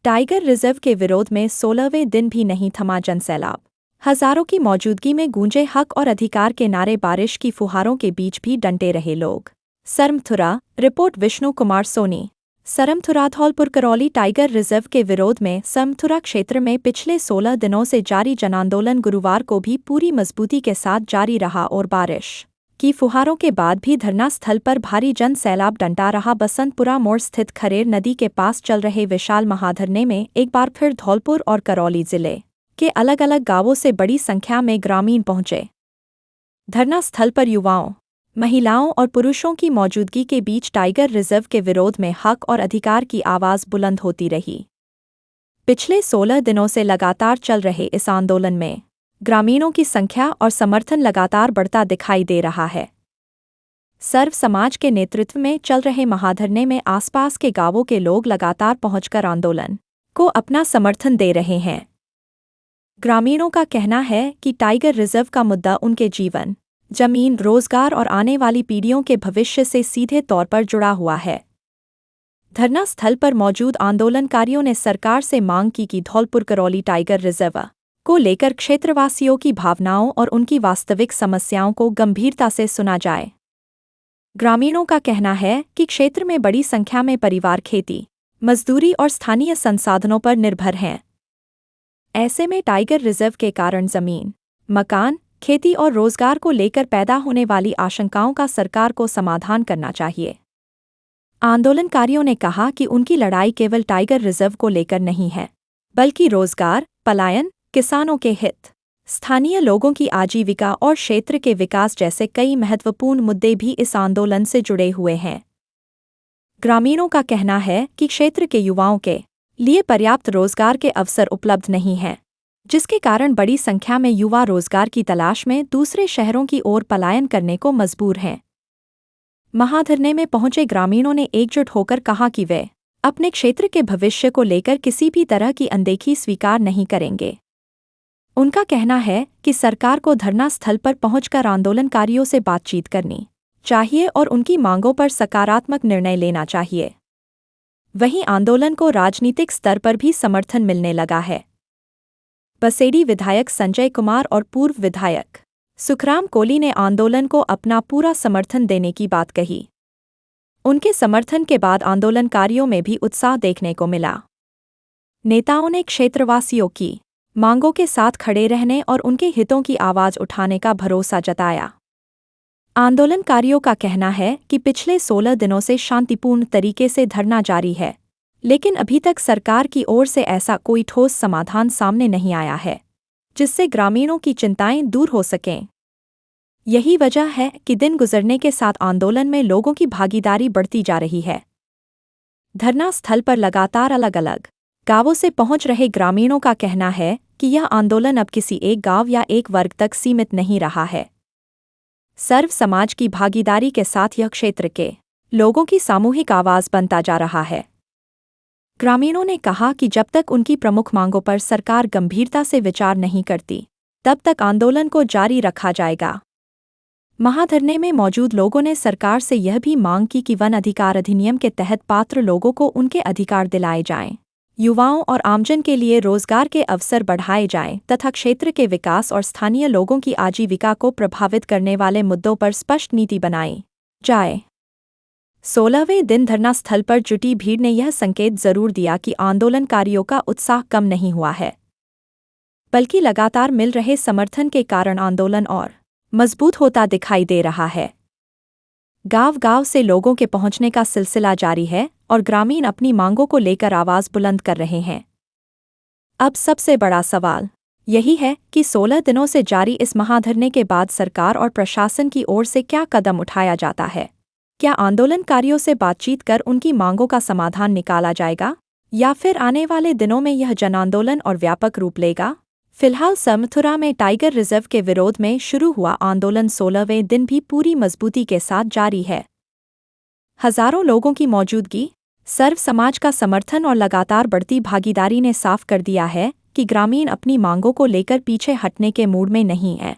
Tiger reserve के विरोध में 16वें दिन भी नहीं थमा जनसैलाब। हजारों की मौजूदगी में गूंजे हक और अधिकार के नारे, बारिश की फुहारों के बीच भी डटे रहे लोग। Sarmathura report Vishnu Kumar Soni. Sarmathura Dholpur Karauli tiger reserve के विरोध में सरमथुरा क्षेत्र में पिछले 16 दिनों से जारी जनांदोलन गुरुवार को भी पूरी मजबूती के साथ जारी रहा और बारिश की फुहारों के बाद भी धरना स्थल पर भारी जन सैलाब डंटा रहा। बसंतपुरा मोड़ स्थित खरेर नदी के पास चल रहे विशाल महाधरने में एक बार फिर धौलपुर और करौली जिले के अलग अलग गांवों से बड़ी संख्या में ग्रामीण पहुंचे। धरना स्थल पर युवाओं, महिलाओं और पुरुषों की मौजूदगी के बीच टाइगर रिजर्व के विरोध में हक और अधिकार की आवाज़ बुलंद होती रही। पिछले 16 दिनों से लगातार चल रहे इस आंदोलन में ग्रामीणों की संख्या और समर्थन लगातार बढ़ता दिखाई दे रहा है। सर्व समाज के नेतृत्व में चल रहे महाधरने में आसपास के गांवों के लोग लगातार पहुंचकर आंदोलन को अपना समर्थन दे रहे हैं। ग्रामीणों का कहना है कि टाइगर रिजर्व का मुद्दा उनके जीवन, जमीन, रोजगार और आने वाली पीढ़ियों के भविष्य से सीधे तौर पर जुड़ा हुआ है। धरना स्थल पर मौजूद आंदोलनकारियों ने सरकार से मांग की कि धौलपुर करौली टाइगर रिजर्व को लेकर क्षेत्रवासियों की भावनाओं और उनकी वास्तविक समस्याओं को गंभीरता से सुना जाए। ग्रामीणों का कहना है कि क्षेत्र में बड़ी संख्या में परिवार खेती, मजदूरी और स्थानीय संसाधनों पर निर्भर हैं। ऐसे में टाइगर रिजर्व के कारण जमीन, मकान, खेती और रोजगार को लेकर पैदा होने वाली आशंकाओं का सरकार को समाधान करना चाहिए। आंदोलनकारियों ने कहा कि उनकी लड़ाई केवल टाइगर रिजर्व को लेकर नहीं है, बल्कि रोजगार, पलायन, किसानों के हित, स्थानीय लोगों की आजीविका और क्षेत्र के विकास जैसे कई महत्वपूर्ण मुद्दे भी इस आंदोलन से जुड़े हुए हैं। ग्रामीणों का कहना है कि क्षेत्र के युवाओं के लिए पर्याप्त रोजगार के अवसर उपलब्ध नहीं हैं, जिसके कारण बड़ी संख्या में युवा रोजगार की तलाश में दूसरे शहरों की ओर पलायन करने को मजबूर हैं। महाधरने में पहुंचे ग्रामीणों ने एकजुट होकर कहा कि वे अपने क्षेत्र के भविष्य को लेकर किसी भी तरह की अनदेखी स्वीकार नहीं करेंगे। उनका कहना है कि सरकार को धरना स्थल पर पहुंचकर आंदोलनकारियों से बातचीत करनी चाहिए और उनकी मांगों पर सकारात्मक निर्णय लेना चाहिए। वहीं आंदोलन को राजनीतिक स्तर पर भी समर्थन मिलने लगा है। बसेड़ी विधायक संजय कुमार और पूर्व विधायक सुखराम कोली ने आंदोलन को अपना पूरा समर्थन देने की बात कही। उनके समर्थन के बाद आंदोलनकारियों में भी उत्साह देखने को मिला। नेताओं ने क्षेत्रवासियों की मांगों के साथ खड़े रहने और उनके हितों की आवाज उठाने का भरोसा जताया। आंदोलनकारियों का कहना है कि पिछले 16 दिनों से शांतिपूर्ण तरीके से धरना जारी है, लेकिन अभी तक सरकार की ओर से ऐसा कोई ठोस समाधान सामने नहीं आया है जिससे ग्रामीणों की चिंताएं दूर हो सकें। यही वजह है कि दिन गुजरने के साथ आंदोलन में लोगों की भागीदारी बढ़ती जा रही है। धरना स्थल पर लगातार अलग अलग गांवों से पहुंच रहे ग्रामीणों का कहना है कि यह आंदोलन अब किसी एक गांव या एक वर्ग तक सीमित नहीं रहा है। सर्व समाज की भागीदारी के साथ यह क्षेत्र के लोगों की सामूहिक आवाज बनता जा रहा है। ग्रामीणों ने कहा कि जब तक उनकी प्रमुख मांगों पर सरकार गंभीरता से विचार नहीं करती, तब तक आंदोलन को जारी रखा जाएगा। महाधरने में मौजूद लोगों ने सरकार से यह भी मांग की कि वन अधिकार अधिनियम के तहत पात्र लोगों को उनके अधिकार दिलाए जाएं, युवाओं और आमजन के लिए रोजगार के अवसर बढ़ाए जाएं तथा क्षेत्र के विकास और स्थानीय लोगों की आजीविका को प्रभावित करने वाले मुद्दों पर स्पष्ट नीति बनाई जाए। 16वें दिन धरना स्थल पर जुटी भीड़ ने यह संकेत जरूर दिया कि आंदोलनकारियों का उत्साह कम नहीं हुआ है, बल्कि लगातार मिल रहे समर्थन के कारण आंदोलन और मजबूत होता दिखाई दे रहा है। गांव-गांव से लोगों के पहुंचने का सिलसिला जारी है और ग्रामीण अपनी मांगों को लेकर आवाज बुलंद कर रहे हैं। अब सबसे बड़ा सवाल यही है कि 16 दिनों से जारी इस महाधरने के बाद सरकार और प्रशासन की ओर से क्या कदम उठाया जाता है। क्या आंदोलनकारियों से बातचीत कर उनकी मांगों का समाधान निकाला जाएगा या फिर आने वाले दिनों में यह जनांदोलन और व्यापक रूप लेगा। फिलहाल सरमथुरा में टाइगर रिजर्व के विरोध में शुरू हुआ आंदोलन 16वें दिन भी पूरी मजबूती के साथ जारी है। हजारों लोगों की मौजूदगी, सर्व समाज का समर्थन और लगातार बढ़ती भागीदारी ने साफ कर दिया है कि ग्रामीण अपनी मांगों को लेकर पीछे हटने के मूड में नहीं है।